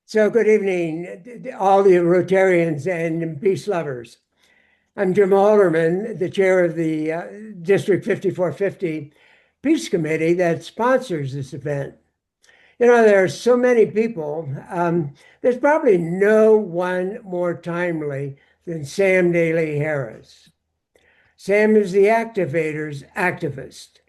So good evening, all the Rotarians and peace lovers. I'm Jim Alderman, the chair of the District 5450 Peace Committee that sponsors this event. You know, there are so many people. There's probably no one more timely than Sam Daley-Harris. Sam is the activator's activist.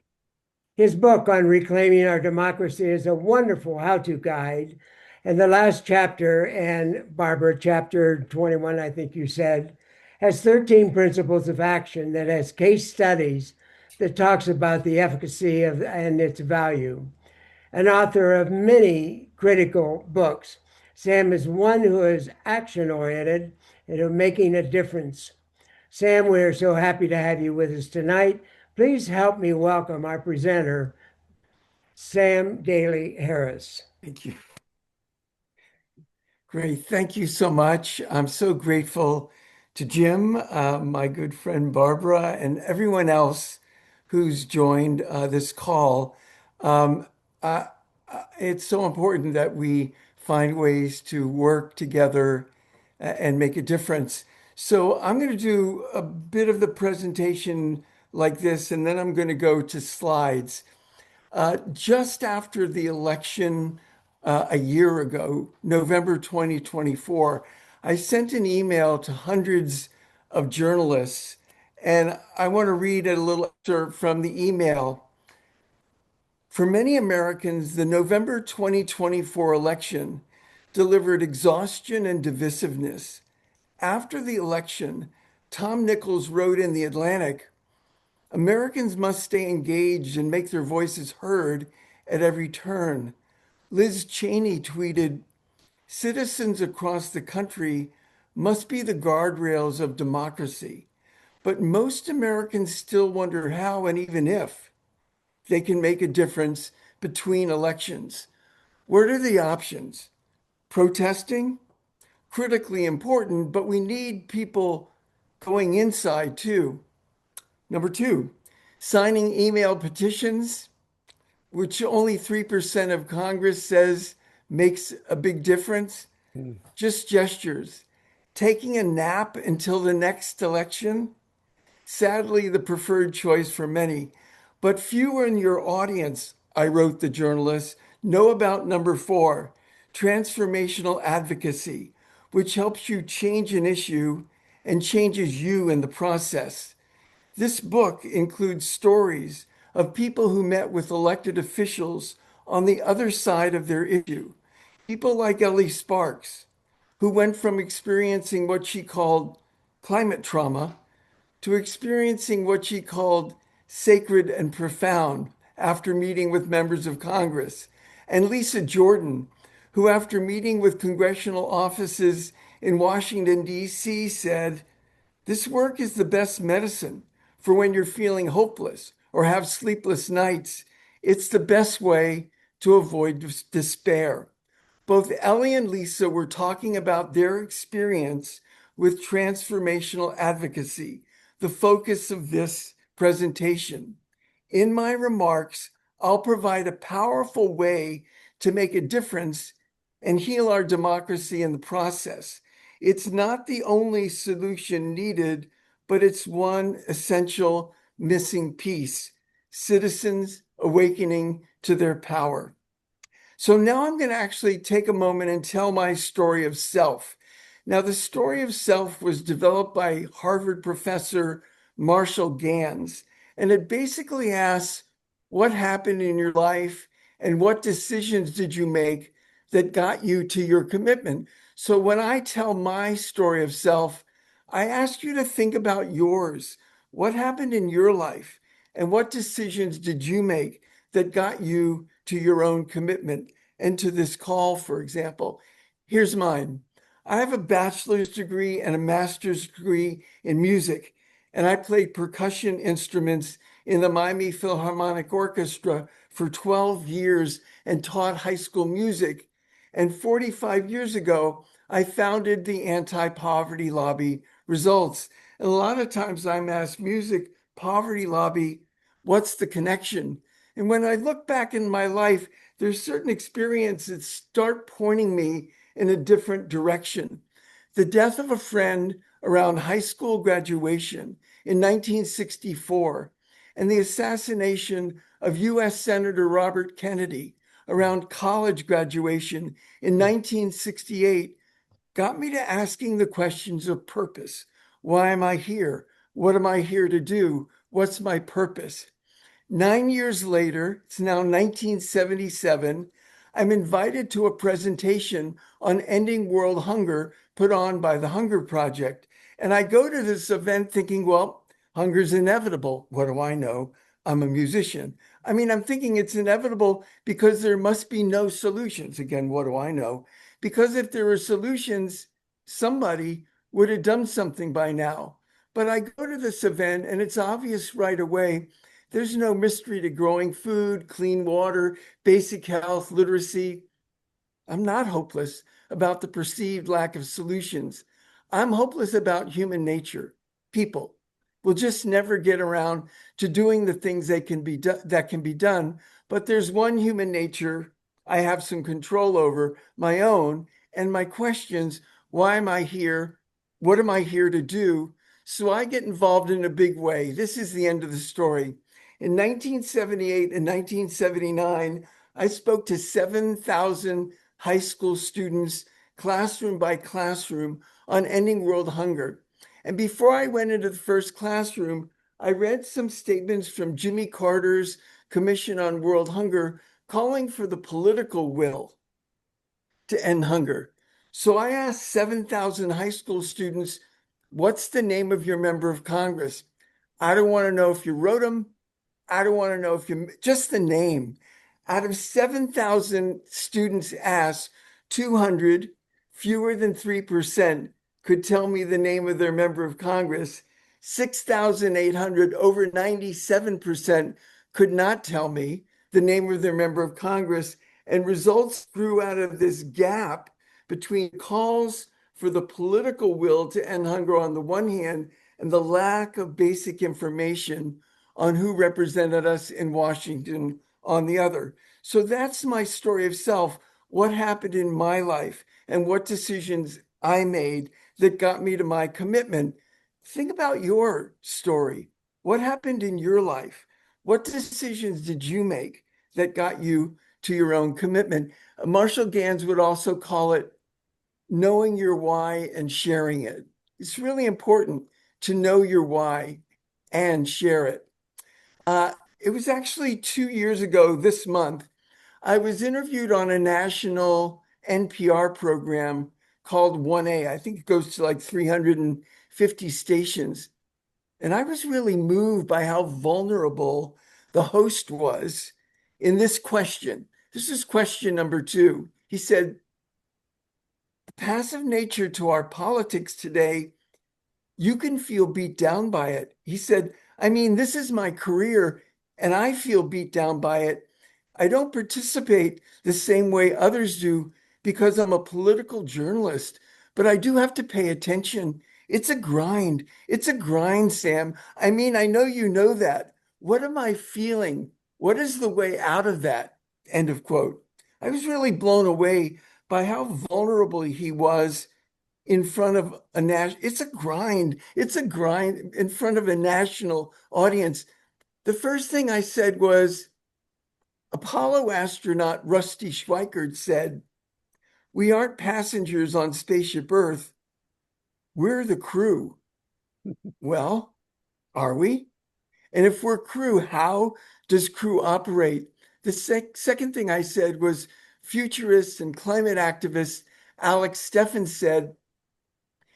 His book on reclaiming our democracy is a wonderful how-to guide. And the last chapter, and Barbara, chapter 21, I think you said, has 13 principles of action that has case studies that talks about the efficacy of and its value. An author of many critical books, Sam is one who is action-oriented and of making a difference. Sam, we are so happy to have you with us tonight. Please help me welcome our presenter, Sam Daley-Harris. Thank you. Great. Thank you so much. I'm so grateful to Jim, my good friend Barbara, and everyone else who's joined this call. Um, uh, it's so important that we find ways to work together and make a difference. So I'm going to do a bit of the presentation like this, and then I'm going to go to slides. Just after the election a year ago, November 2024, I sent an email to hundreds of journalists, and I want to read a little excerpt from the email. For many Americans, the November 2024 election delivered exhaustion and divisiveness. After the election, Tom Nichols wrote in The Atlantic, Americans must stay engaged and make their voices heard at every turn. Liz Cheney tweeted, citizens across the country must be the guardrails of democracy, but most Americans still wonder how and even if they can make a difference between elections. What are the options? Protesting? Critically important, but we need people going inside too. Number two, signing email petitions, which only 3% of Congress says makes a big difference. Just gestures. Taking a nap until the next election, sadly, the preferred choice for many. But few in your audience, I wrote the journalist, know about number four, transformational advocacy, which helps you change an issue and changes you in the process. This book includes stories of people who met with elected officials on the other side of their issue. People like Ellie Sparks, who went from experiencing what she called climate trauma to experiencing what she called sacred and profound after meeting with members of Congress. And Lisa Jordan, who after meeting with congressional offices in Washington, D.C., said, this work is the best medicine for when you're feeling hopeless or have sleepless nights. It's the best way to avoid despair. Both Ellie and Lisa were talking about their experience with transformational advocacy, the focus of this presentation. In my remarks, I'll provide a powerful way to make a difference and heal our democracy in the process. It's not the only solution needed, but it's one essential missing piece, citizens awakening to their power. So now I'm going to actually take a moment and tell my story of self. Now, the story of self was developed by Harvard professor Marshall Gans, and it basically asks, what happened in your life and what decisions did you make that got you to your commitment? So when I tell my story of self, I ask you to think about yours. What happened in your life and what decisions did you make that got you to your own commitment and to this call, for example? Here's mine. I have a bachelor's degree and a master's degree in music, and I played percussion instruments in the Miami Philharmonic Orchestra for 12 years and taught high school music. And 45 years ago, I founded the Anti-Poverty Lobby Results. And a lot of times I'm asked, music, poverty lobby, what's the connection? And when I look back in my life, there's certain experiences that start pointing me in a different direction. The death of a friend around high school graduation in 1964 and the assassination of US Senator Robert Kennedy around college graduation in 1968 got me to asking the questions of purpose. Why am I here? What am I here to do? What's my purpose? 9 years later, it's now 1977, I'm invited to a presentation on ending world hunger put on by the Hunger Project. And I go to this event thinking, well, hunger's inevitable. What do I know? I'm a musician. I mean, I'm thinking it's inevitable because there must be no solutions. Again, what do I know? Because if there were solutions, somebody would have done something by now. But I go to this event and it's obvious right away there's no mystery to growing food, clean water, basic health, literacy. I'm not hopeless about the perceived lack of solutions. I'm hopeless about human nature. People will just never get around to doing the things that can be done. But there's one human nature I have some control over, my own, and my questions. Why am I here? What am I here to do? So I get involved in a big way. This is the end of the story. In 1978 and 1979, I spoke to 7,000 high school students, classroom by classroom, on ending world hunger. And before I went into the first classroom, I read some statements from Jimmy Carter's Commission on World Hunger calling for the political will to end hunger. So I asked 7,000 high school students, what's the name of your member of Congress? I don't want to know if you wrote them. I don't want to know if you, just the name. Out of 7,000 students asked, 200, fewer than 3%, could tell me the name of their member of Congress. 6,800, over 97%, could not tell me the name of their member of Congress. And results grew out of this gap between calls for the political will to end hunger on the one hand and the lack of basic information on who represented us in Washington on the other. So that's my story of self, what happened in my life and what decisions I made that got me to my commitment. Think about your story. What happened in your life? What decisions did you make that got you to your own commitment? Marshall Gans would also call it knowing your why and sharing it. It's really important to know your why and share it. It was actually 2 years ago this month. I was interviewed on a national NPR program called 1A. I think it goes to like 350 stations. And I was really moved by how vulnerable the host was in this question. This is question number 2. He said, the passive nature to our politics today, you can feel beat down by it. He said, I mean, this is my career and I feel beat down by it. I don't participate the same way others do because I'm a political journalist, but I do have to pay attention. It's a grind. It's a grind, Sam. I mean, I know you know that. What am I feeling? What is the way out of that? End of quote. I was really blown away by how vulnerable he was in front of a national, it's a grind. It's a grind in front of a national audience. The first thing I said was, Apollo astronaut Rusty Schweickart said, we aren't passengers on Spaceship Earth. We're the crew. Well, are we? And if we're crew, how does crew operate? The second thing I said was futurist and climate activist Alex Steffens said,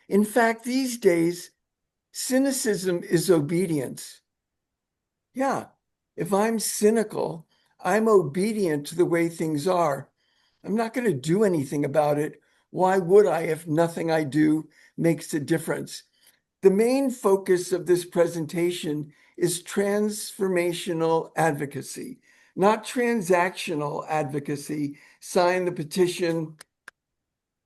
in fact, these days, cynicism is obedience. Yeah, if I'm cynical, I'm obedient to the way things are. I'm not going to do anything about it. Why would I if nothing I do makes a difference? The main focus of this presentation is transformational advocacy, not transactional advocacy. Sign the petition,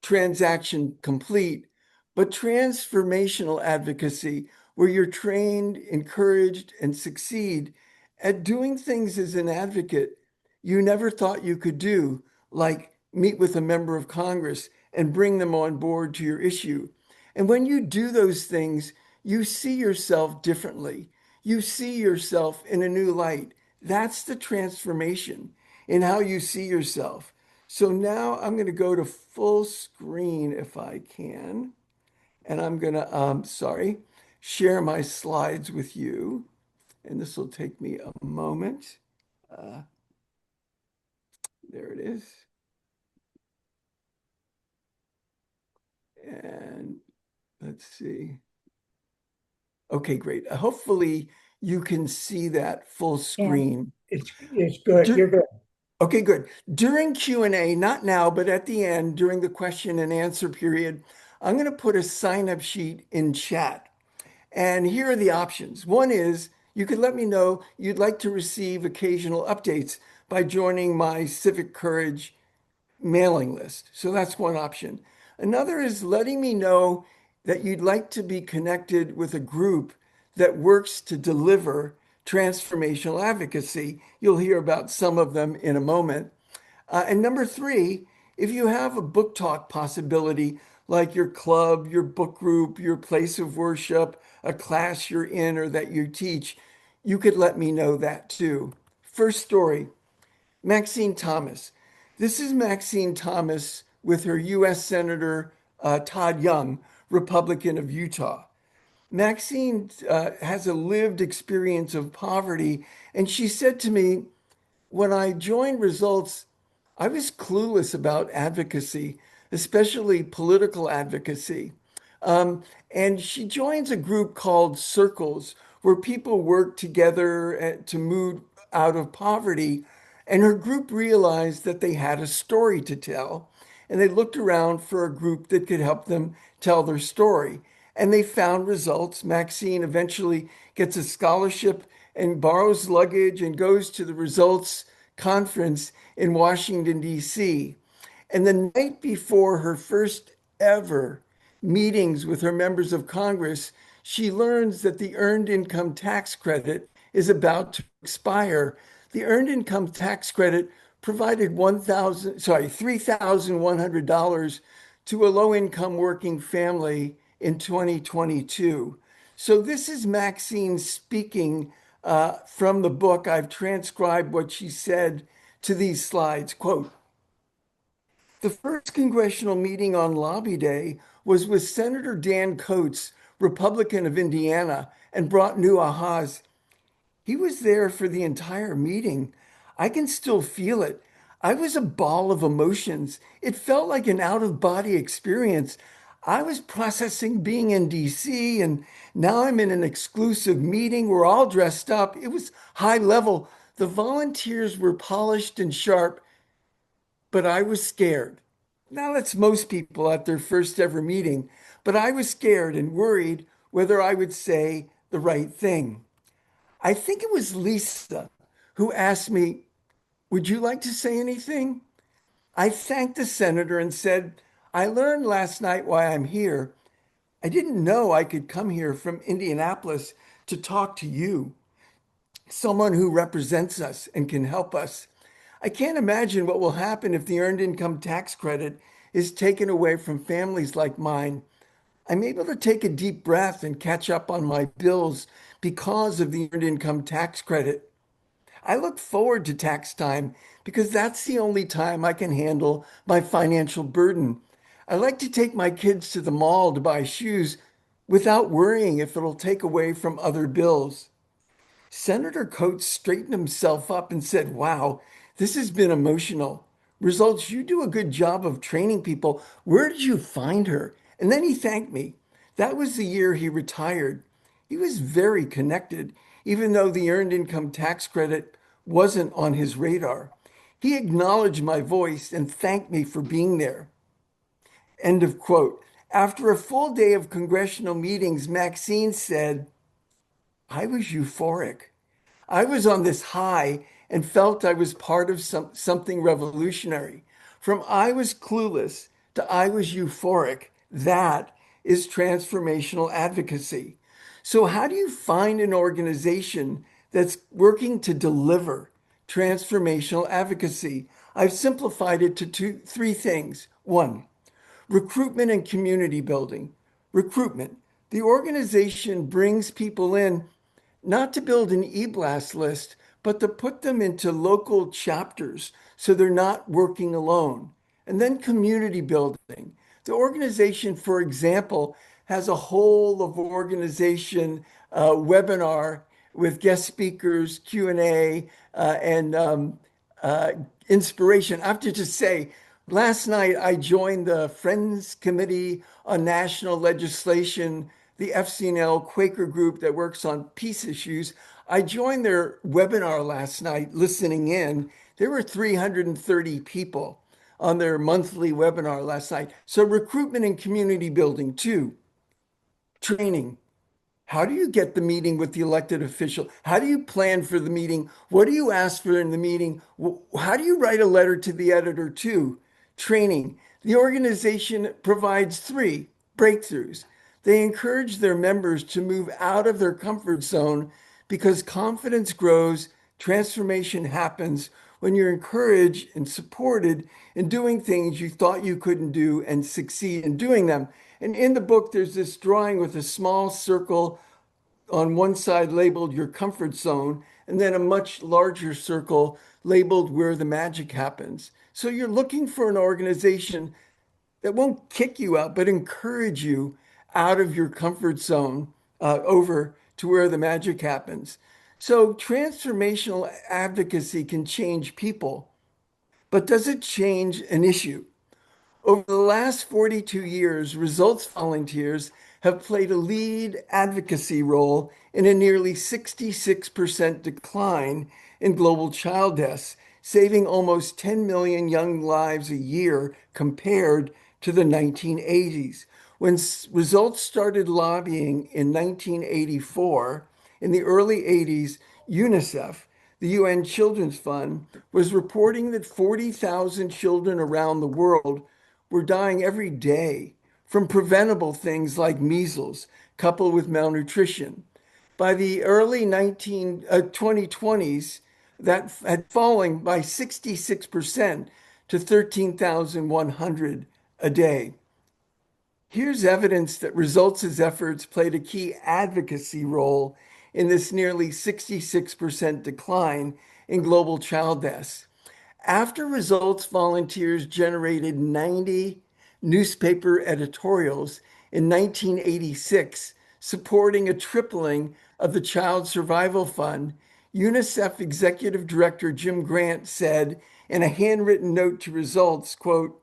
transaction complete, but transformational advocacy, where you're trained, encouraged, and succeed at doing things as an advocate you never thought you could do, like meet with a member of Congress and bring them on board to your issue. And when you do those things, you see yourself differently. You see yourself in a new light. That's the transformation in how you see yourself. So now I'm going to go to full screen if I can. And I'm going to, share my slides with you. And this will take me a moment. Uh, there it is. And let's see. Okay, great. Hopefully you can see that full Yeah. screen. It's good. Dur- You're good. okay, good. During Q&A, not now, but at the end, during the question and answer period, I'm going to put a sign-up sheet in chat. And here are the options. One is you could let me know you'd like to receive occasional updates by joining my Civic Courage mailing list. So that's one option. Another is letting me know that you'd like to be connected with a group that works to deliver transformational advocacy. You'll hear about some of them in a moment. And number three, if you have a book talk possibility, like your club, your book group, your place of worship, a class you're in or that you teach, you could let me know that too. First story, Maxine Thomas. This is Maxine Thomas with her U.S. Senator Todd Young, Republican of Utah. Maxine has a lived experience of poverty, and she said to me, when I joined Results, I was clueless about advocacy, especially political advocacy. And she joins a group called Circles, where people work together to move out of poverty. And her group realized that they had a story to tell. And they looked around for a group that could help them tell their story. And they found Results. Maxine eventually gets a scholarship and borrows luggage and goes to the Results conference in Washington, D.C. And the night before her first ever meetings with her members of Congress, she learns that the Earned Income Tax Credit is about to expire. The Earned Income Tax Credit provided $3,100 to a low-income working family in 2022. So this is Maxine speaking from the book. I've transcribed what she said to these slides. Quote, the first congressional meeting on Lobby Day was with Senator Dan Coates, Republican of Indiana, and brought new ahas. He was there for the entire meeting. I can still feel it. I was a ball of emotions. It felt like an out-of-body experience. I was processing being in DC, and now I'm in an exclusive meeting. We're all dressed up. It was high level. The volunteers were polished and sharp, but I was scared. Now that's most people at their first ever meeting, but I was scared and worried whether I would say the right thing. I think it was Lisa who asked me, would you like to say anything? I thanked the senator and said, I learned last night why I'm here. I didn't know I could come here from Indianapolis to talk to you, someone who represents us and can help us. I can't imagine what will happen if the Earned Income Tax Credit is taken away from families like mine. I'm able to take a deep breath and catch up on my bills because of the Earned Income Tax Credit. I look forward to tax time because that's the only time I can handle my financial burden. I like to take my kids to the mall to buy shoes without worrying if it'll take away from other bills. Senator Coates straightened himself up and said, wow, this has been emotional. Results, you do a good job of training people. Where did you find her? And then he thanked me. That was the year he retired. He was very connected, even though the Earned Income Tax Credit wasn't on his radar. He acknowledged my voice and thanked me for being there. End of quote. After a full day of congressional meetings, Maxine said, I was euphoric. I was on this high and felt I was part of something revolutionary. From I was clueless to I was euphoric. That is transformational advocacy. So, how do you find an organization that's working to deliver transformational advocacy? I've simplified it to three things. One, Recruitment and community building. Recruitment. The organization brings people in not to build an e-blast list, but to put them into local chapters so they're not working alone. And then community building. The organization, for example, has a whole of organization webinar with guest speakers, Q&A, and uh, inspiration. I have to just say, last night I joined the Friends Committee on National Legislation, the FCNL Quaker group that works on peace issues. I joined their webinar last night, listening in. There were 330 people on their monthly webinar last night. So recruitment and community building, too. Training. How do you get the meeting with the elected official? How do you plan for the meeting? What do you ask for in the meeting? How do you write a letter to the editor too? Training. The organization provides 3 breakthroughs. They encourage their members to move out of their comfort zone because confidence grows, transformation happens when you're encouraged and supported in doing things you thought you couldn't do and succeed in doing them. And in the book, there's this drawing with a small circle on one side labeled your comfort zone, and then a much larger circle labeled where the magic happens. So you're looking for an organization that won't kick you out, but encourage you out of your comfort zone over to where the magic happens. So transformational advocacy can change people, but does it change an issue? Over the last 42 years, results volunteers have played a lead advocacy role in a nearly 66% decline in global child deaths, saving almost 10 million young lives a year compared to the 1980s. When results started lobbying in 1984, in the early 80s, UNICEF, the UN Children's Fund, was reporting that 40,000 children around the world were dying every day from preventable things like measles, coupled with malnutrition. By the early 2020s, that had fallen by 66% to 13,100 a day. Here's evidence that Results' efforts played a key advocacy role in this nearly 66% decline in global child deaths. After Results, volunteers generated 90 newspaper editorials in 1986 supporting a tripling of the Child Survival Fund. UNICEF Executive Director Jim Grant said in a handwritten note to Results, quote,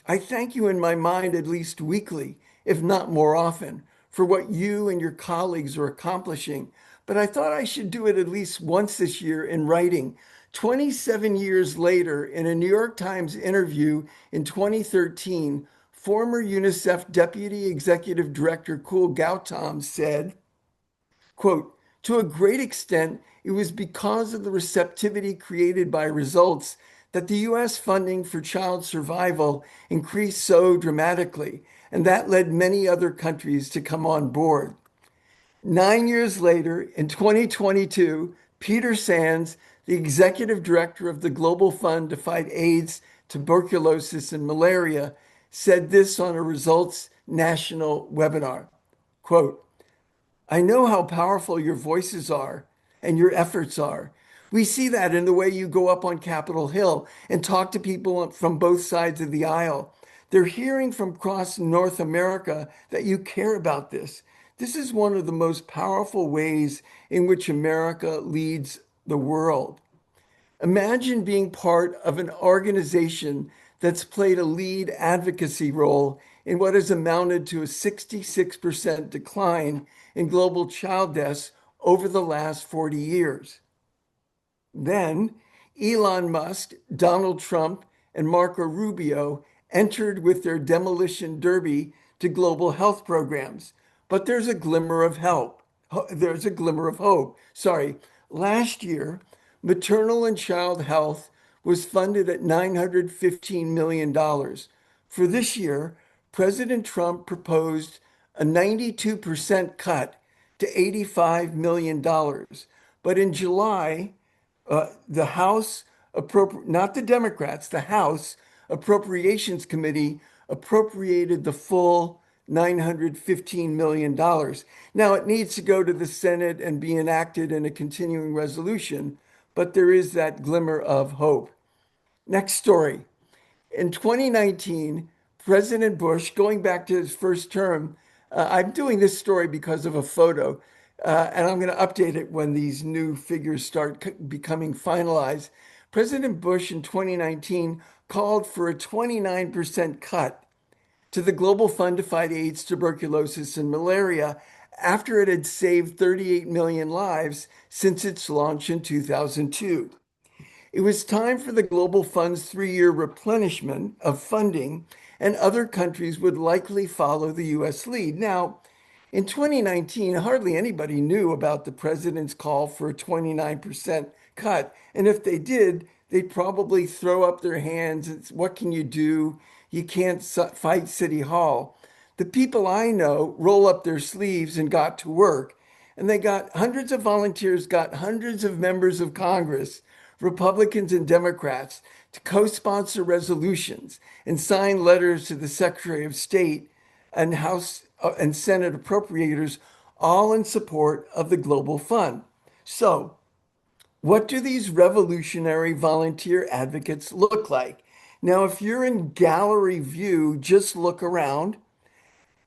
"I thank you in my mind at least weekly, if not more often, for what you and your colleagues are accomplishing. But I thought I should do it at least once this year in writing. 27 years later, in a New York Times interview in 2013, former UNICEF Deputy Executive Director Kul Gautam said, quote, to a great extent, it was because of the receptivity created by Results that the US funding for child survival increased so dramatically, and that led many other countries to come on board. 9 years later, in 2022, Peter Sands, the executive director of the Global Fund to Fight AIDS, Tuberculosis, and Malaria, said this on a Results national webinar, quote, I know how powerful your voices are and your efforts are. We see that in the way you go up on Capitol Hill and talk to people from both sides of the aisle. They're hearing from across North America that you care about this. This is one of the most powerful ways in which America leads the world. Imagine being part of an organization that's played a lead advocacy role in what has amounted to a 66% decline in global child deaths over the last 40 years. Then Elon Musk, Donald Trump, and Marco Rubio entered with their demolition derby to global health programs. But there's a glimmer of help. There's a glimmer of hope. Sorry. Last year, maternal and child health was funded at $915 million. For this year, President Trump proposed a 92% cut to $85 million. But in July, the House, not the Democrats, the House Appropriations Committee appropriated the full $915 million. Now, it needs to go to the Senate and be enacted in a continuing resolution, but there is that glimmer of hope. Next story. In 2019, President Bush, going back to his first term, I'm doing this story because of a photo, and I'm going to update it when these new figures start becoming finalized. President Bush in 2019 called for a 29% cut to the Global Fund to fight AIDS, tuberculosis, and malaria after it had saved 38 million lives since its launch in 2002. It was time for the Global Fund's 3-year replenishment of funding, and other countries would likely follow the US lead. Now, in 2019, hardly anybody knew about the president's call for a 29% cut. And if they did, they'd probably throw up their hands. It's, what can you do? You can't fight City Hall. The people I know roll up their sleeves and got to work. And they got hundreds of volunteers, got hundreds of members of Congress, Republicans and Democrats, to co-sponsor resolutions and sign letters to the Secretary of State and House and Senate appropriators, all in support of the Global Fund. So, what do these revolutionary volunteer advocates look like? Now, if you're in gallery view, just look around.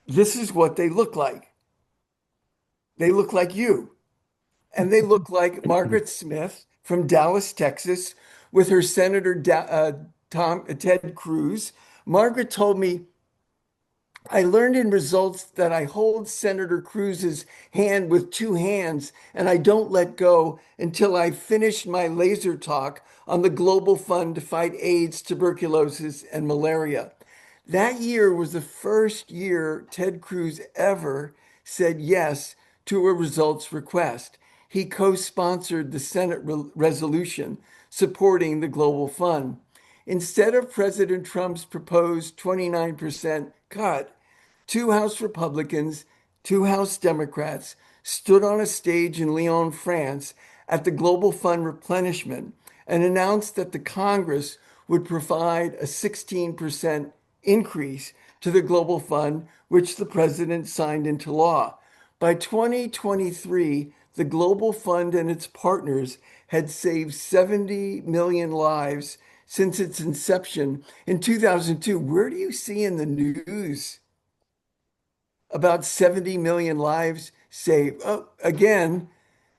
This is what they look like. They look like you. And they look like Margaret Smith from Dallas, Texas, with her Senator Ted Cruz. Margaret told me, I learned in results that I hold Senator Cruz's hand with 2 hands and I don't let go until I've finished my laser talk on the Global Fund to fight AIDS, tuberculosis, and malaria. That year was the first year Ted Cruz ever said yes to a results request. He co-sponsored the Senate resolution supporting the Global Fund. Instead of President Trump's proposed 29% cut, 2 House Republicans, 2 House Democrats stood on a stage in Lyon, France at the Global Fund replenishment and announced that the Congress would provide a 16% increase to the Global Fund, which the president signed into law. By 2023, the Global Fund and its partners had saved 70 million lives since its inception in 2002. Where do you see in the news about 70 million lives saved? Oh, again,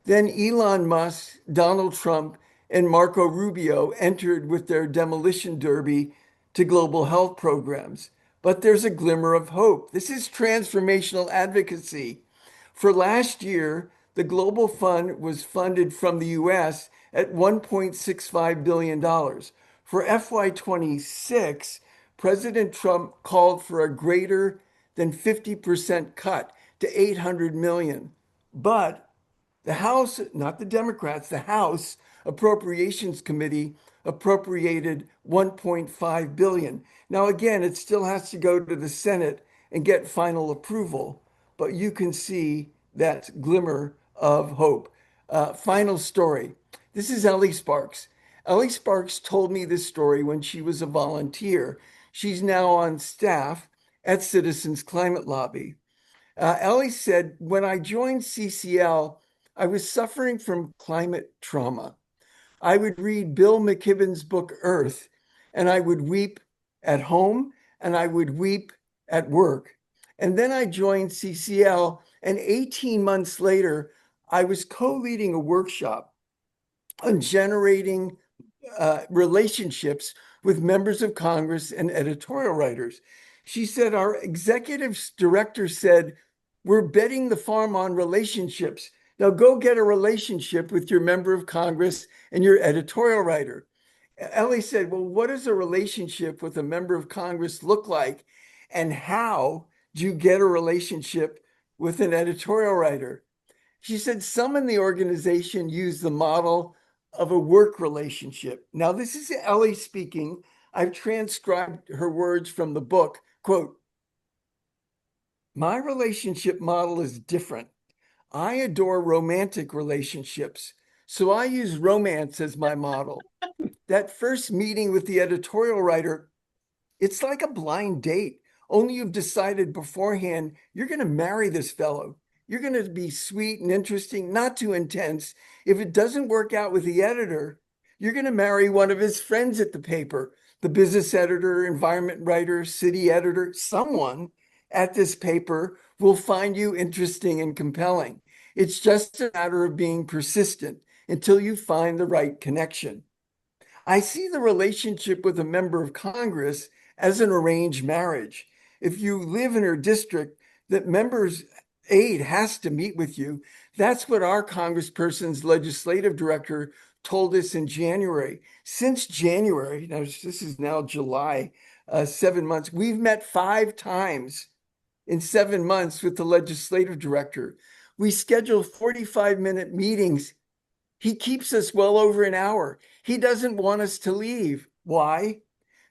then Elon Musk, Donald Trump, and Marco Rubio entered with their demolition derby to global health programs. But there's a glimmer of hope. This is transformational advocacy. For last year, the Global Fund was funded from the US at $1.65 billion. For FY26, President Trump called for a greater than 50% cut to 800 million. But the House, not the Democrats, the House Appropriations Committee appropriated 1.5 billion. Now, again, it still has to go to the Senate and get final approval, but you can see that glimmer of hope. Final story. This is Ellie Sparks. Ellie Sparks told me this story when she was a volunteer. She's now on staff at Citizens Climate Lobby. Ellie said, when I joined CCL, I was suffering from climate trauma. I would read Bill McKibben's book, Earth, and I would weep at home and I would weep at work. And then I joined CCL, and 18 months later, I was co-leading a workshop on generating relationships with members of Congress and editorial writers. She said, our executive director said, we're betting the farm on relationships. Now go get a relationship with your member of Congress and your editorial writer. Ellie said, well, what does a relationship with a member of Congress look like? And how do you get a relationship with an editorial writer? She said, some in the organization use the model of a work relationship. Now, this is Ellie speaking. I've transcribed her words from the book. Quote, my relationship model is different. I adore romantic relationships, so I use romance as my model. That first meeting with the editorial writer It's like a blind date, only you've decided beforehand you're going to marry this fellow. You're going to be sweet and interesting, not too intense. If it doesn't work out with the editor, you're going to marry one of his friends at the paper, the business editor, environment writer, city editor, someone at this paper will find you interesting and compelling. It's just a matter of being persistent until you find the right connection. I see the relationship with a member of Congress as an arranged marriage. If you live in her district, that member's aide has to meet with you. That's what our congressperson's legislative director told us in January. Since January, now this is now July, 7 months, we've met 5 times in 7 months with the legislative director. We schedule 45-minute meetings. He keeps us well over an hour. He doesn't want us to leave. Why?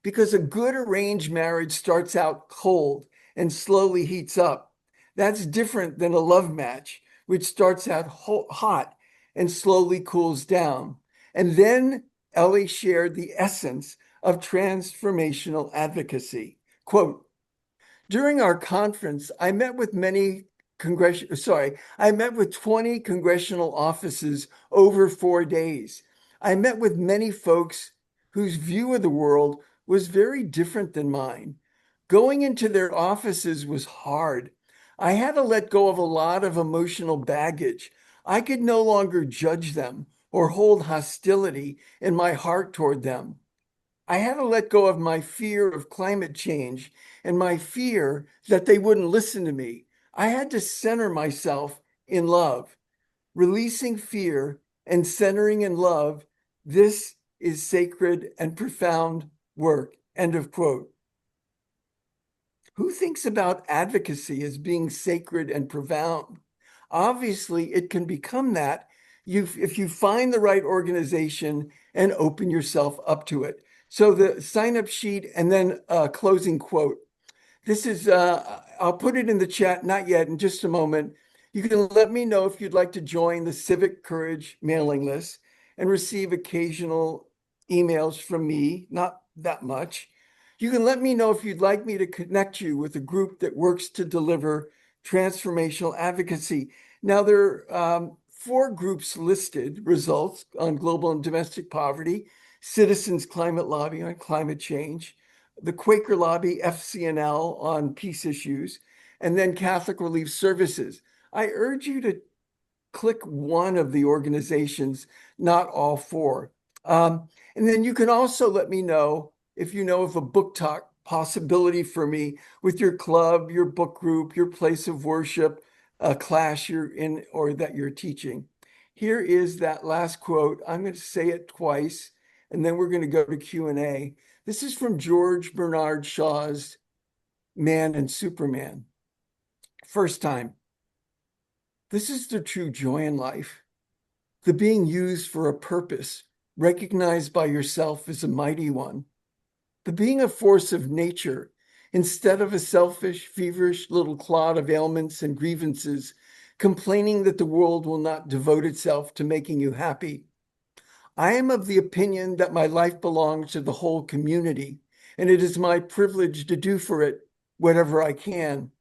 Because a good arranged marriage starts out cold and slowly heats up. That's different than a love match, which starts out hot and slowly cools down. And then Ellie shared the essence of transformational advocacy. Quote, during our conference, I met with 20 congressional offices over 4 days. I met with many folks whose view of the world was very different than mine. Going into their offices was hard. I had to let go of a lot of emotional baggage. I could no longer judge them or hold hostility in my heart toward them. I had to let go of my fear of climate change and my fear that they wouldn't listen to me. I had to center myself in love, releasing fear and centering in love. This is sacred and profound work. End of quote. Who thinks about advocacy as being sacred and profound? Obviously, it can become that if you find the right organization and open yourself up to it. So the sign-up sheet and then a closing quote. This is, I'll put it in the chat, not yet, in just a moment. You can let me know if you'd like to join the Civic Courage mailing list and receive occasional emails from me, not that much. You can let me know if you'd like me to connect you with a group that works to deliver transformational advocacy. Now, there are 4 groups listed: results on global and domestic poverty, Citizens Climate Lobby on climate change, the Quaker Lobby FCNL on peace issues, and then Catholic Relief Services. I urge you to click one of the organizations, not all 4. And then you can also let me know if you know of a book talk possibility for me with your club, your book group, your place of worship, a class you're in or that you're teaching. Here is that last quote. I'm going to say it twice, and then we're going to go to Q&A. This is from George Bernard Shaw's Man and Superman. First time. This is the true joy in life, the being used for a purpose, recognized by yourself as a mighty one, the being a force of nature instead of a selfish, feverish little clod of ailments and grievances, complaining that the world will not devote itself to making you happy. I am of the opinion that my life belongs to the whole community, and it is my privilege to do for it whatever I can.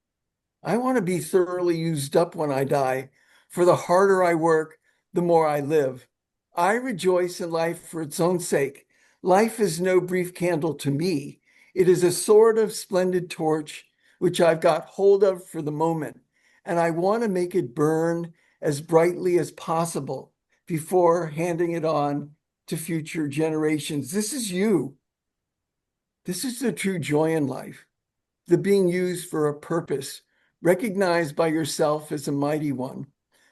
I want to be thoroughly used up when I die, for the harder I work, the more I live. I rejoice in life for its own sake. Life is no brief candle to me. It is a sort of splendid torch, which I've got hold of for the moment, and I want to make it burn as brightly as possible before handing it on to future generations. This is you. This is the true joy in life, the being used for a purpose, recognized by yourself as a mighty one,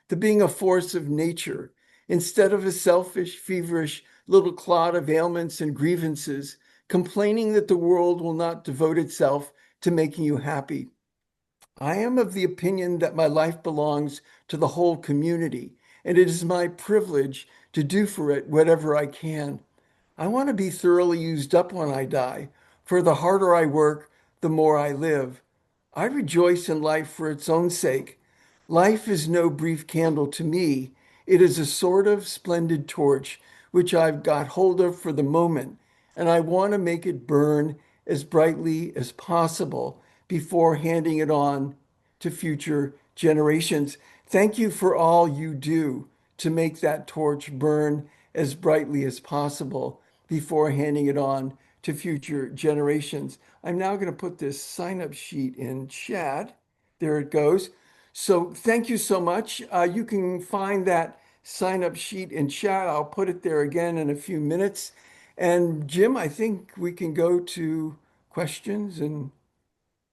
the being a force of nature instead of a selfish, feverish little clod of ailments and grievances, complaining that the world will not devote itself to making you happy. I am of the opinion that my life belongs to the whole community, and it is my privilege to do for it whatever I can. I want to be thoroughly used up when I die, for the harder I work, the more I live. I rejoice in life for its own sake. Life is no brief candle to me. It is a sort of splendid torch, which I've got hold of for the moment, and I want to make it burn as brightly as possible before handing it on to future generations. Thank you for all you do to make that torch burn as brightly as possible before handing it on to future generations. I'm now going to put this sign up sheet in chat. There it goes. So thank you so much. You can find that sign up sheet in chat. I'll put it there again in a few minutes. And Jim, I think we can go to questions and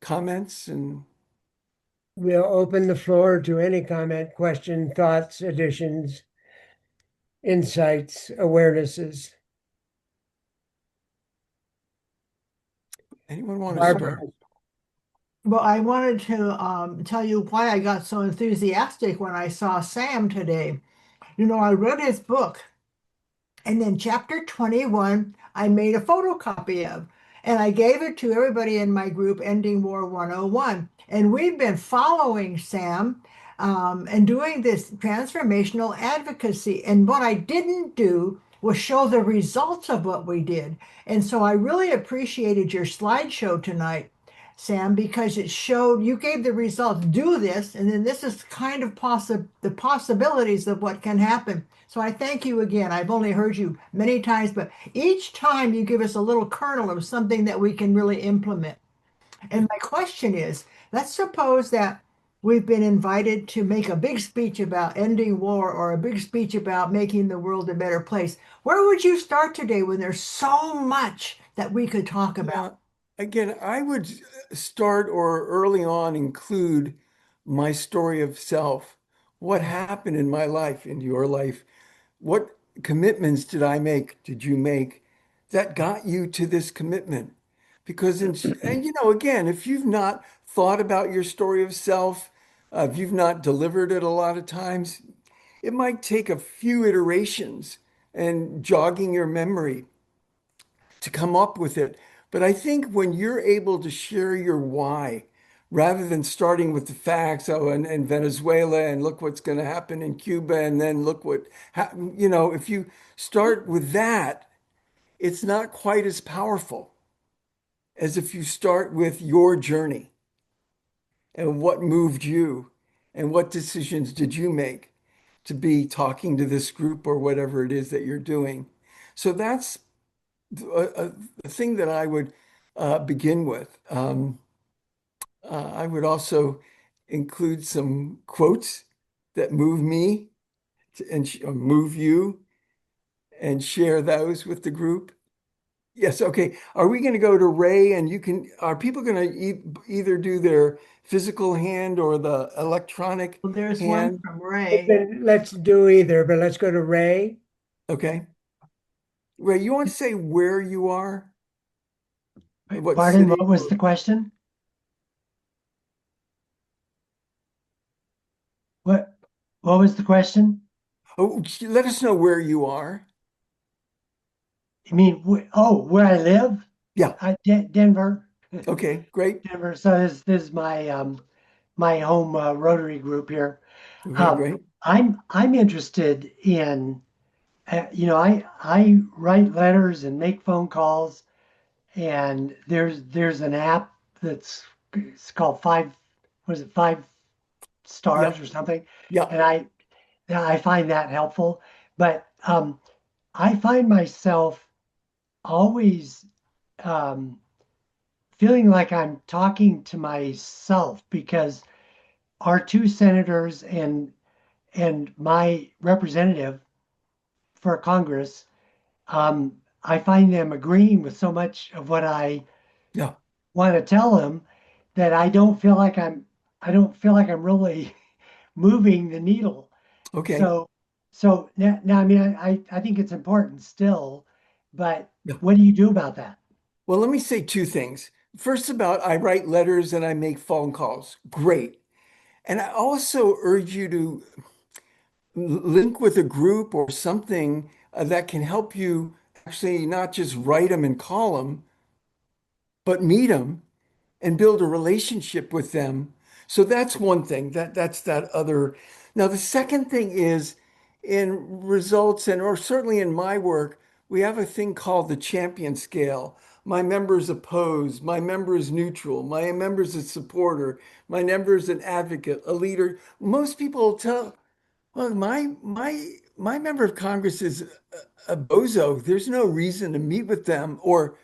comments and We'll open the floor to any comment, question, thoughts, additions, insights, awarenesses. anyone want to Barbara, start? Well, I wanted to tell you why I got so enthusiastic when I saw Sam today. I read his book, and then chapter 21, I made a photocopy of, and I gave it to everybody in my group, Ending War 101. And we've been following Sam and doing this transformational advocacy. And what I didn't do was show the results of what we did. And so I really appreciated your slideshow tonight, Sam, because it showed you gave the results. Do this, and then this is kind of the possibilities of what can happen. So I thank you again. I've only heard you many times, but each time you give us a little kernel of something that we can really implement. And my question is, let's suppose that we've been invited to make a big speech about ending war or a big speech about making the world a better place. Where would you start today when there's so much that we could talk about? Yeah, again, I would start or early on include my story of self. What happened in my life, in your life? What commitments did I make, did you make that got you to this commitment? Because, and again, if you've not thought about your story of self, if you've not delivered it a lot of times, it might take a few iterations and jogging your memory to come up with it. But I think when you're able to share your why, rather than starting with the facts, oh, and Venezuela, and look what's going to happen in Cuba, and then look what, if you start with that, it's not quite as powerful as if you start with your journey and what moved you and what decisions did you make to be talking to this group or whatever it is that you're doing. So that's a thing that I would begin with. I would also include some quotes that move me and move you and share those with the group. Yes, okay. Are we going to go to Ray and are people going to either do their physical hand or the electronic Well, there's one hand? from Ray. let's do either, but let's go to Ray. Okay. Ray, you want to say where you are? What Pardon, city? what was the question? What what was the question? Oh, let us know where you are. You mean where I live? Yeah. Denver. Okay, great. Denver. So this is my home Rotary group here. Okay, great. I'm interested in I write letters and make phone calls, and there's an app that's it's called what is it, 5 stars Yeah, or something, yeah. and I find that helpful. But I find myself always um, feeling like I'm talking to myself because our two senators and my representative for Congress, I find them agreeing with so much of what I Yeah. want to tell them that I don't feel like I'm really moving the needle. Okay. So now I mean I think it's important still, but Yeah. what do you do about that? Well, let me say two things. First, about I write letters and I make phone calls. Great. And I also urge you to link with a group or something that can help you actually not just write them and call them, but meet them and build a relationship with them. So that's one thing. That's that other. Now, the second thing is in results and or certainly in my work, we have a thing called the champion scale. My member is opposed, my member is neutral, my member is a supporter, my member is an advocate, a leader. Most people will tell, well, my member of Congress is a bozo. There's no reason to meet with them. Or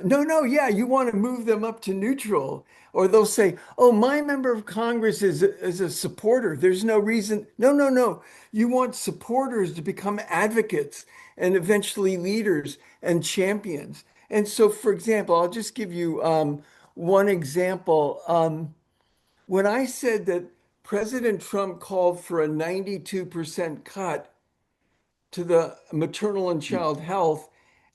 no, no, yeah, you want to move them up to neutral. Or they'll say, oh, my member of Congress is a supporter. There's no reason. No, no, no. You want supporters to become advocates and eventually leaders and champions. And so, for example, I'll just give you one example. When I said that President Trump called for a 92% cut to the maternal and child health,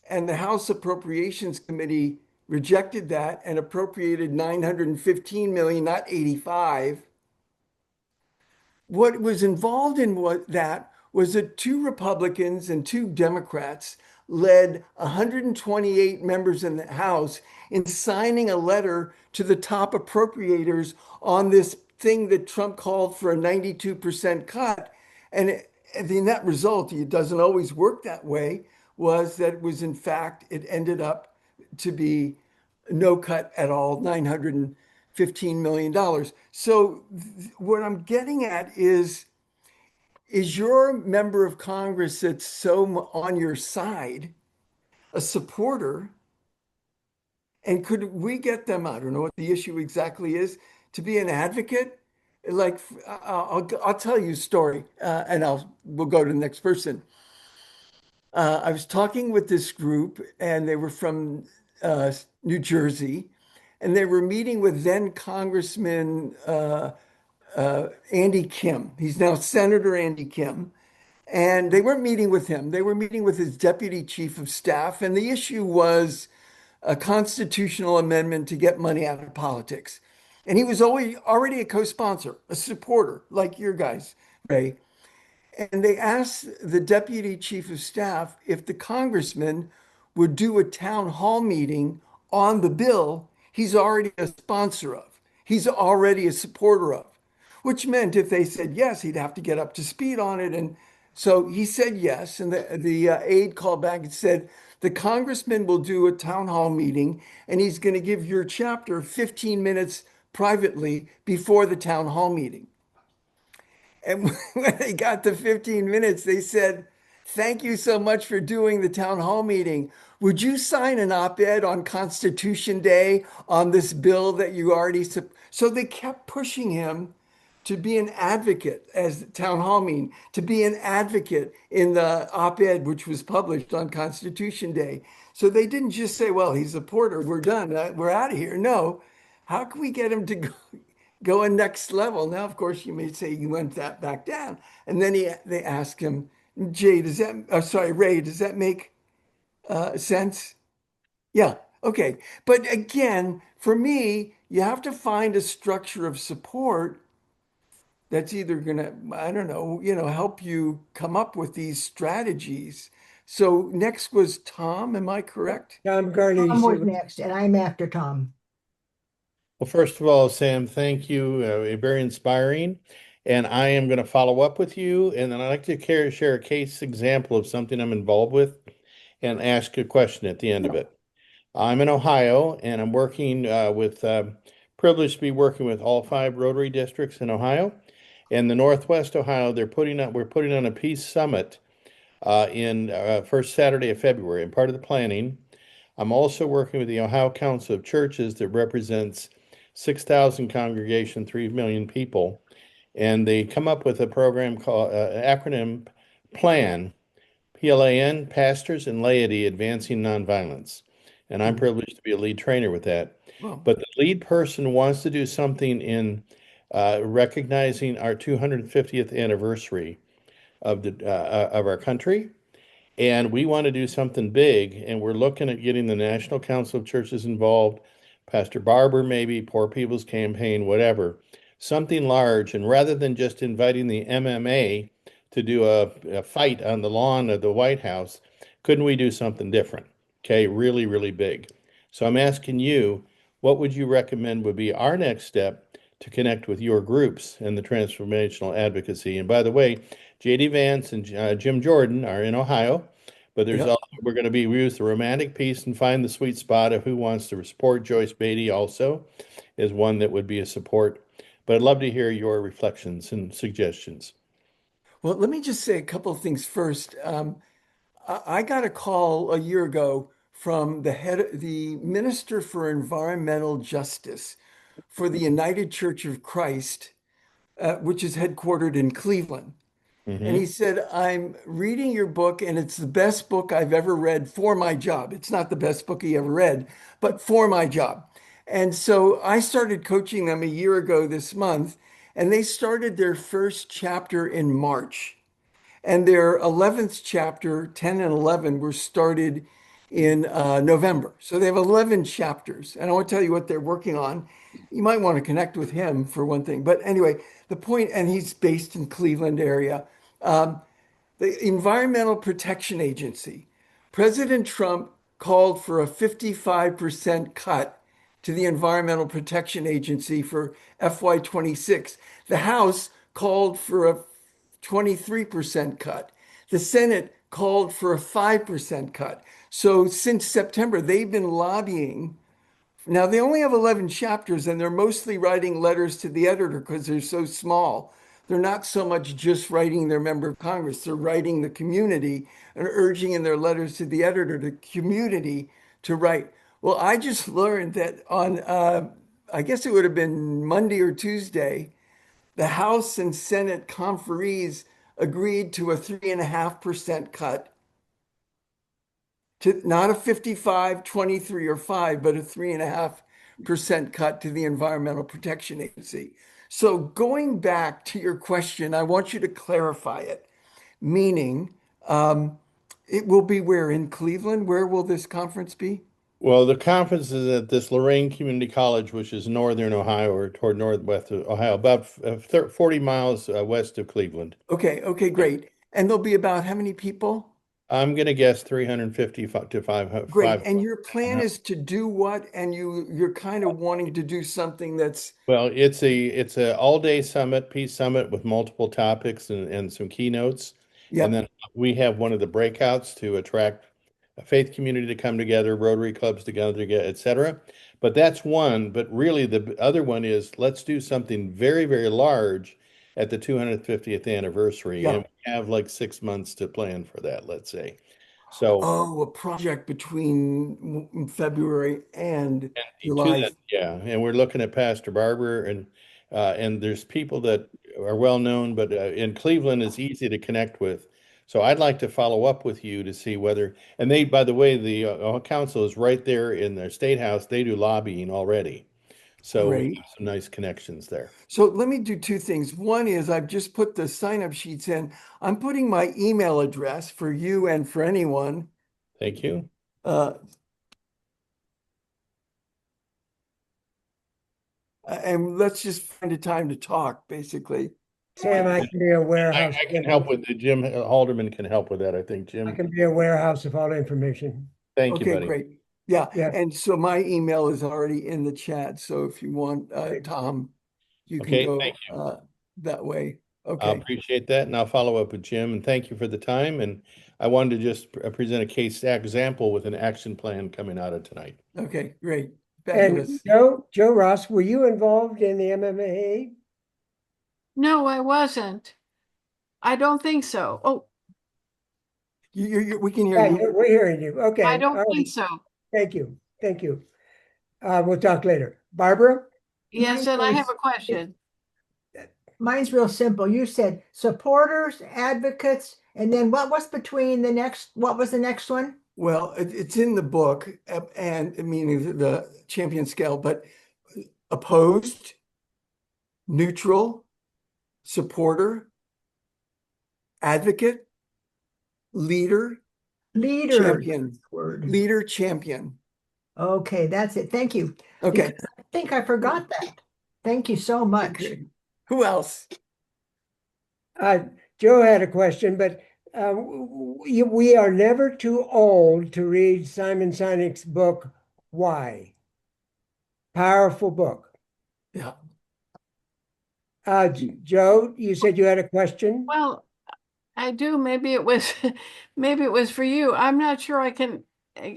and the House Appropriations Committee rejected that and appropriated 915 million, not 85. What was involved in that was that two Republicans and two Democrats led 128 members in the House in signing a letter to the top appropriators on this thing that Trump called for a 92% cut. And the net result, it doesn't always work that way, was that it was, in fact, it ended up to be no cut at all, $915 million. So what I'm getting at is your member of Congress that's so on your side a supporter? And could we get them, I don't know what the issue exactly is, to be an advocate? Like, I'll tell you a story, and we'll go to the next person. I was talking with this group, and they were from New Jersey, and they were meeting with then Congressman Andy Kim. He's now Senator Andy Kim. And they weren't meeting with him. They were meeting with his deputy chief of staff. And the issue was a constitutional amendment to get money out of politics. And he was already a co-sponsor, a supporter, like your guys, Ray. And they asked the deputy chief of staff if the congressman would do a town hall meeting on the bill he's already a sponsor of, he's already a supporter of, which meant if they said yes, he'd have to get up to speed on it. And so he said yes. And the aide called back and said, the congressman will do a town hall meeting and he's going to give your chapter 15 minutes privately before the town hall meeting. And when they got to 15 minutes, they said, thank you so much for doing the town hall meeting. Would you sign an op-ed on Constitution Day on this bill that you already... So they kept pushing him to be an advocate as the town hall meeting, to be an advocate in the op-ed, which was published on Constitution Day. So they didn't just say, well, he's a porter, we're done, we're out of here. No, how can we get him to go a next level? Now, of course, you may say he went that back down. And then they asked him, Ray, does that make sense? Yeah, okay. But again, for me, you have to find a structure of support that's either going to, I don't know, help you come up with these strategies. So next was Tom, am I correct? Tom Gurney. Tom was next, and I'm after Tom. Well, first of all, Sam, thank you. Very inspiring. And I am going to follow up with you. And then I'd like to share a case example of something I'm involved with and ask a question at the end of it. I'm in Ohio, and I'm working privileged to be working with all 5 Rotary districts in Ohio. In the Northwest Ohio, we're putting on a peace summit in first Saturday of February. And part of the planning, I'm also working with the Ohio Council of Churches that represents 6,000 congregation, 3 million people. And they come up with a program called acronym PLAN, PLAN, Pastors and Laity Advancing Nonviolence. And I'm privileged to be a lead trainer with that. Wow. But the lead person wants to do something in recognizing our 250th anniversary of our country. And we want to do something big, and we're looking at getting the National Council of Churches involved, Pastor Barber, maybe, Poor People's Campaign, whatever, something large. And rather than just inviting the MMA to do a fight on the lawn of the White House, couldn't we do something different? Okay, really, really big. So I'm asking you, what would you recommend would be our next step to connect with your groups and the transformational advocacy? And by the way, JD Vance and Jim Jordan are in Ohio, But there's Yep. also, we're going to use the romantic piece and find the sweet spot of who wants to support Joyce Beatty also is one that would be a support. But I'd love to hear your reflections and suggestions. Well, let me just say a couple of things first. I got a call a year ago from the Minister for Environmental Justice for the United Church of Christ, which is headquartered in Cleveland. And he Hmm. said, I'm reading your book, and it's the best book I've ever read for my job. It's not the best book he ever read, but for my job. And so I started coaching them a year ago this month, and they started their first chapter in March. And their 11th chapter, 10 and 11, were started in November. So they have 11 chapters. And I want to tell you what they're working on. You might want to connect with him for one thing. But anyway, the point, and he's based in Cleveland area. Um, the Environmental Protection Agency. President Trump called for a 55% cut to the Environmental Protection Agency for FY26. The House called for a 23% cut. The Senate called for a 5% cut. So since September, they've been lobbying. Now, they only have 11 chapters, and they're mostly writing letters to the editor because they're so small. They're not so much just writing their member of Congress, they're writing the community and urging in their letters to the editor, the community to write. Well, I just learned that on, I guess it would have been Monday or Tuesday, the House and Senate conferees agreed to a 3.5% cut to not a 55, 23, or 5, but a 3.5% cut to the Environmental Protection Agency. So going back to your question, I want you to clarify it, meaning it will be where in Cleveland? Where will this conference be? Well, the conference is at this Lorraine Community College, which is northern Ohio or toward northwest of Ohio, about 40 miles west of Cleveland. Okay, great. And there'll be about how many people? I'm going to guess 350 to 500. Great. And your plan is to do what? And you're kind of wanting to do something that's, Well, it's a all-day summit, peace summit with multiple topics and some keynotes. And yep. then we have one of the breakouts to attract a faith community to come together, Rotary clubs together, et cetera. But that's one. But really, the other one is let's do something very, very large at the 250th anniversary. And Yep. we have like 6 months to plan for that, let's say. So Oh, a project between February and to July. that, yeah, and we're looking at Pastor Barber and there's people that are well known, but in Cleveland is easy to connect with. So I'd like to follow up with you to see whether, and they, by the way, the council is right there in their state house. They do lobbying already, so we Great. have some nice connections there. So let me do two things. One is I've just put the sign-up sheets in. I'm putting my email address for you and for anyone. Thank you. Uh, and let's just find a time to talk, basically. Sam, I can be a warehouse. I can help with the Jim Halderman can help with that. I think I Jim. can be a warehouse of all information. Thank you, Okay, buddy. great. Yeah. Yeah. And so my email is already in the chat. So if you want, Tom, you can Okay, go thank you. that way. I Okay. appreciate that, and I'll follow up with Jim. And thank you for the time. And I wanted to just present a case example with an action plan coming out of tonight. Okay, great. And Fabulous. Joe Ross, were you involved in the MMA? No, I wasn't. I don't think so. Oh, We can hear Yeah, you. we're hearing you. Okay. I don't all think right. so. Thank you. Thank you. We'll talk later. Barbara? Yes, and I have a question. Mine's real simple. You said supporters, advocates, and then what was between the next, what was the next one? Well, it's in the book, and meaning the champion scale, but opposed, neutral, supporter, advocate, leader, Leader champion, word. leader, champion. Okay, that's it. Thank you. Okay. Because I think I forgot that. Thank you so much. Okay. Who else? Joe had a question, but we are never too old to read Simon Sinek's book, Why? Powerful book. Yeah. Joe, you said you had a question? Well, I do. Maybe it was, maybe it was for you. I'm not sure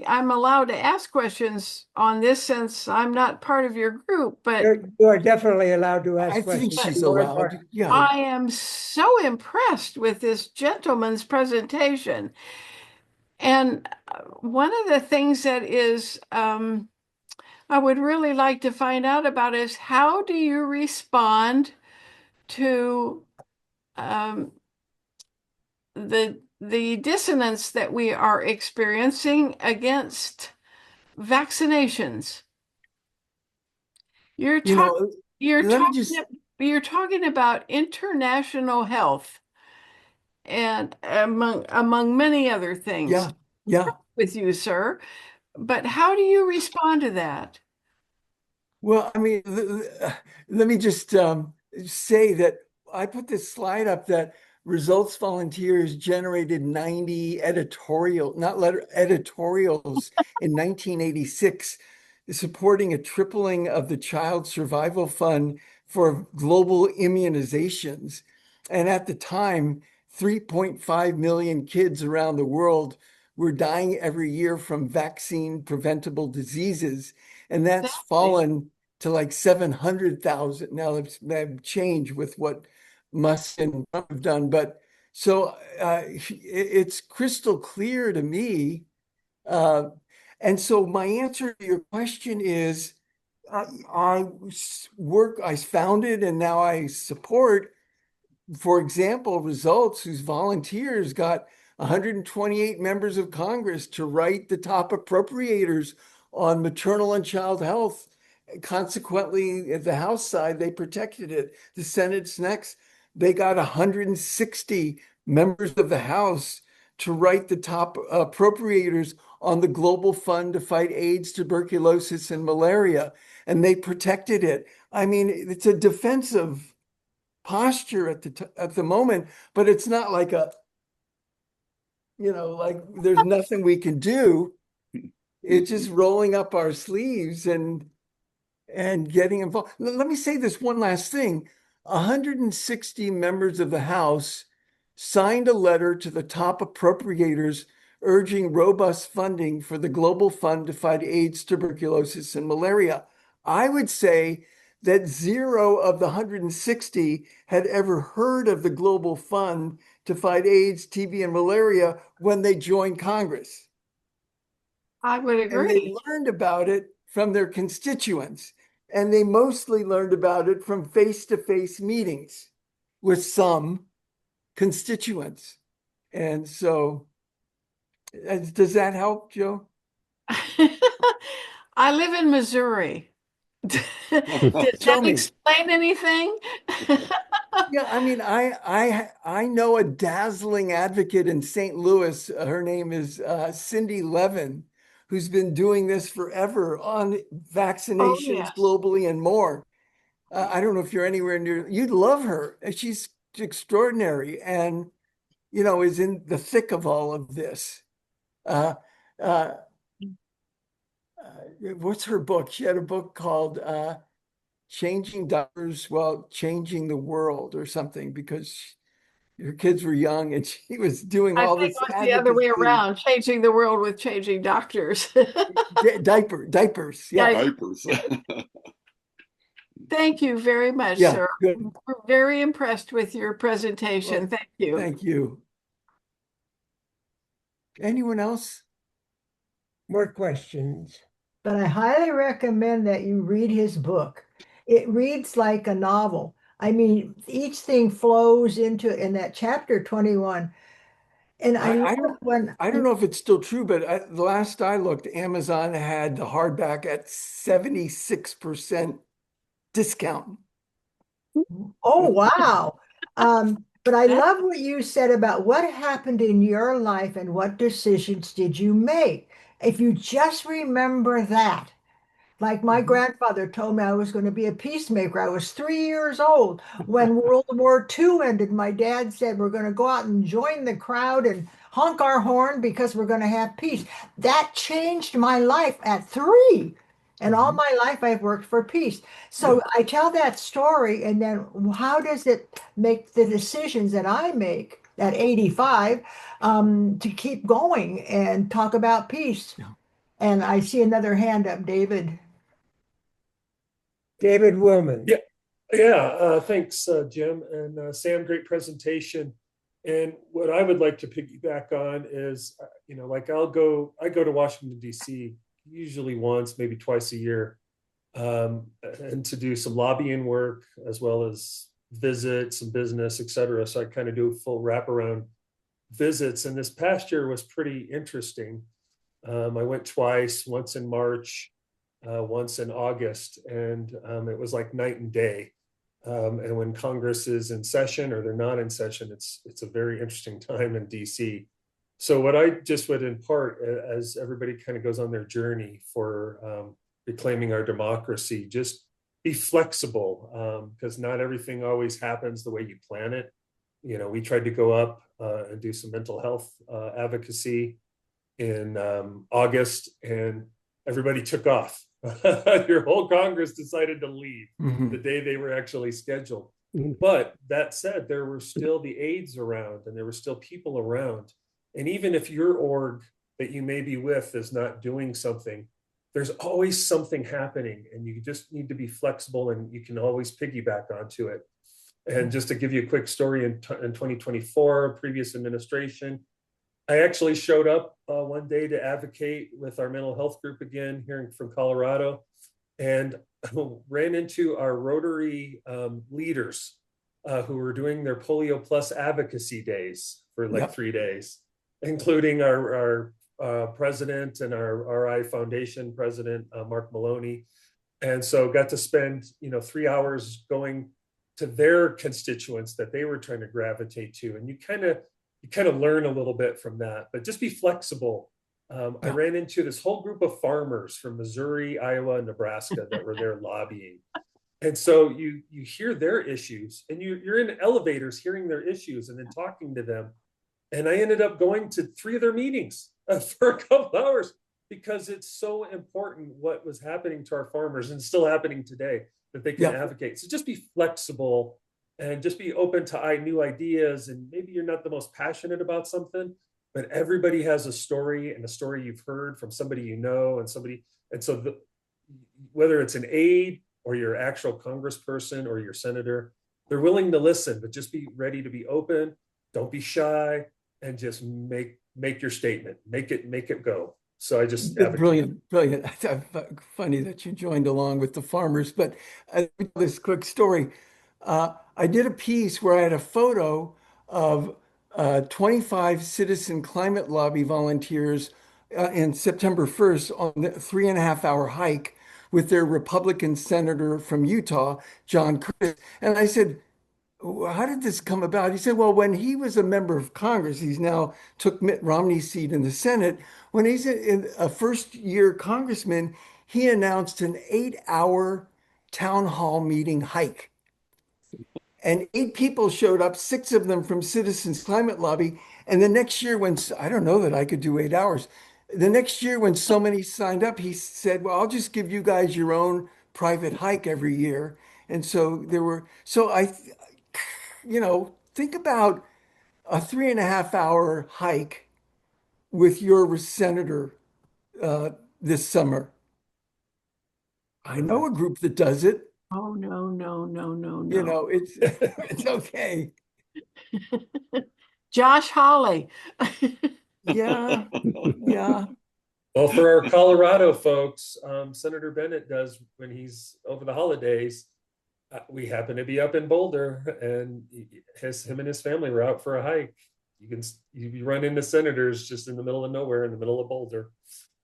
I'm allowed to ask questions on this since I'm not part of your group, but You are definitely allowed to I ask think questions. she's More allowed. important. Yeah. I am so impressed with this gentleman's presentation. And one of the things that is, I would really like to find out about is how do you respond to um, the dissonance that we are experiencing against vaccinations? You're You talking know, you're let me talking just, you're talking about international health and among many other things yeah, yeah. with you, sir. But how do you respond to that? Well, I mean, let me just say that I put this slide up that Results Volunteers generated 90 not letter, editorials in 1986, supporting a tripling of the Child Survival Fund for global immunizations. And at the time, 3.5 million kids around the world were dying every year from vaccine preventable diseases. And that's Exactly. fallen to like 700,000. Now it's changed with what Musk and Trump have done. But so it's crystal clear to me. Uh, and so my answer to your question is I founded and now I support, for example, Results, whose volunteers got 128 members of Congress to write the top appropriators on maternal and child health. Consequently, at the House side, they protected it. The Senate's next. They got 160 members of the House to write the top appropriators on the global fund to fight AIDS, tuberculosis, and malaria. And they protected it. I mean, it's a defensive posture at the moment, but it's not like like there's nothing we can do. It's just rolling up our sleeves and getting involved. Let me say this one last thing. 160 members of the House signed a letter to the top appropriators urging robust funding for the global fund to fight AIDS, tuberculosis, and malaria. I would say that zero of the 160 had ever heard of the global fund to fight AIDS, TB, and malaria when they joined Congress. I would And they agree. learned about it from their constituents. And they mostly learned about it from face-to-face meetings with some constituents. And so, does that help, Joe? I live in Missouri. Does that Tell me. explain anything? Yeah, I mean, I know a dazzling advocate in St. Louis. Her name is Cindy Levin, who's been doing this forever on Oh, vaccinations yes. globally and more. I don't know if you're anywhere near, you'd love her. She's extraordinary and, is in the thick of all of this. Uh, uh, what's her book? She had a book called Changing Doctors, well, Changing the World or something, because her kids were young and she was doing I all think this it was the other way advocacy. around, changing the world with changing doctors. Diapers. Yeah. Yeah, Diapers. thank you very much, Yeah. sir. Good. We're very impressed with your presentation. Well, Thank you. thank you. Anyone else? More questions? But I highly recommend that you read his book. It reads like a novel. I mean, each thing flows into in that chapter 21. And I I, I love don't when I don't know if it's still true, but the last I looked, Amazon had the hardback at 76% discount. oh, wow. But I That- love what you said about what happened in your life and what decisions did you make. If you just remember that, like my Mhm. grandfather told me I was going to be a peacemaker. I was 3 years old when World War II ended. My dad said, we're going to go out and join the crowd and honk our horn because we're going to have peace. That changed my life at 3. And all Mhm. my life I've worked for peace. So Yeah. I tell that story, and then how does it make the decisions that I make at 85 to keep going and talk about peace. Yeah. And I see another hand up, David. David Willman. Yeah. Yeah, thanks, Jim and Sam. Great presentation. And what I would like to piggyback on is, like I go to Washington D.C. usually once, maybe twice a year, and to do some lobbying work as well as visit some business, et cetera. So I kind of do full wraparound visits. And this past year was pretty interesting. I went twice, once in March, once in August, and it was like night and day. And when Congress is in session or they're not in session, it's a very interesting time in DC. So what I just would impart as everybody kind of goes on their journey for reclaiming our democracy, just be flexible, because not everything always happens the way you plan it. We tried to go up and do some mental health advocacy in August, and everybody took off. Your whole Congress decided to leave the day they were actually scheduled. But that said, there were still the aides around and there were still people around. And even if your org that you may be with is not doing something, there's always something happening, and you just need to be flexible and you can always piggyback onto it. And just to give you a quick story, in 2024, previous administration, I actually showed up one day to advocate with our mental health group again, here from Colorado, and ran into our Rotary leaders who were doing their Polio Plus advocacy days for like 3 days, including our president and our RI Foundation president, Mark Maloney. And so got to spend, 3 hours going to their constituents that they were trying to gravitate to. And you kind of learn a little bit from that, but just be flexible. I ran into this whole group of farmers from Missouri, Iowa, and Nebraska that were there lobbying. And so you hear their issues, and you're in elevators hearing their issues and then talking to them. And I ended up going to 3 of their meetings for a couple hours, because it's so important what was happening to our farmers, and still happening today, that they can advocate. So just be flexible and just be open to new ideas. And maybe you're not the most passionate about something, but everybody has a story, and a story you've heard from somebody and somebody. And so whether it's an aide or your actual congressperson or your senator, they're willing to listen, but just be ready to be open. Don't be shy, and just make your statement. Make it go. So I just brilliant. Funny that you joined along with the farmers, but this quick story. I did a piece where I had a photo of 25 citizen climate lobby volunteers in September 1st on the 3.5 hour hike with their Republican senator from Utah, John Curtis. And I said, how did this come about? He said, well, when he was a member of Congress, he's now took Mitt Romney's seat in the Senate. When he's a first-year congressman, he announced an 8-hour town hall meeting hike. And 8 people showed up, 6 of them from Citizens Climate Lobby. And the next year, I don't know that I could do 8 hours. The next year, when so many signed up, he said, well, I'll just give you guys your own private hike every year. And so think about a 3.5 hour hike with your senator this summer. I know a group that does it. Oh, no. It's okay. Josh Hawley. Yeah. Well, for our Colorado folks, Senator Bennett does when he's over the holidays. We happen to be up in Boulder, and him and his family were out for a hike. You run into senators just in the middle of nowhere, in the middle of Boulder.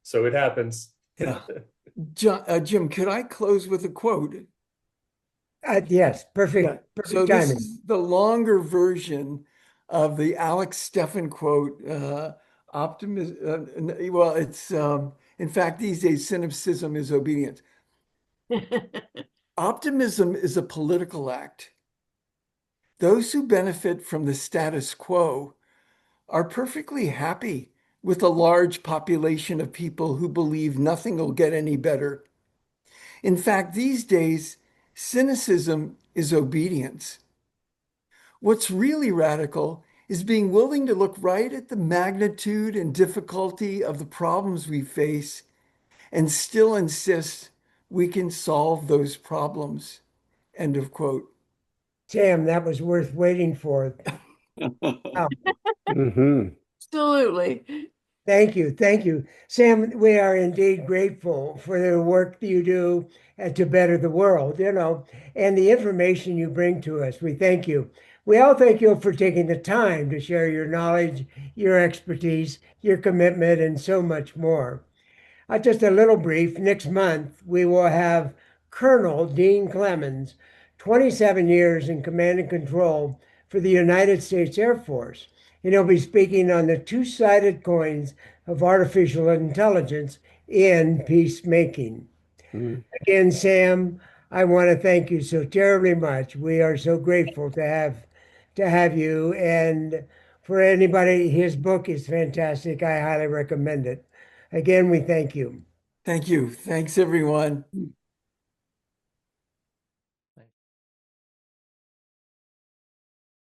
So it happens. Yeah. Jim, could I close with a quote? Yes, perfect So timing. this is the longer version of the Alex Steffen quote. In fact, these days, cynicism is obedience. Optimism is a political act. Those who benefit from the status quo are perfectly happy with a large population of people who believe nothing will get any better. In fact, these days, cynicism is obedience. What's really radical is being willing to look right at the magnitude and difficulty of the problems we face and still insist we can solve those problems. End of quote. Sam, that was worth waiting for. Wow. Absolutely. Thank you. Thank you. Sam, we are indeed grateful for the work that you do to better the world, and the information you bring to us. We thank you. We all thank you for taking the time to share your knowledge, your expertise, your commitment, and so much more. Just a little brief. Next month, we will have Colonel Dean Clemens, 27 years in command and control for the United States Air Force. And he'll be speaking on the two-sided coins of artificial intelligence in peacemaking. Again, Sam, I want to thank you so terribly much. We are so grateful to have you. And for anybody, his book is fantastic. I highly recommend it. Again, we thank you. Thank you. Thanks, everyone.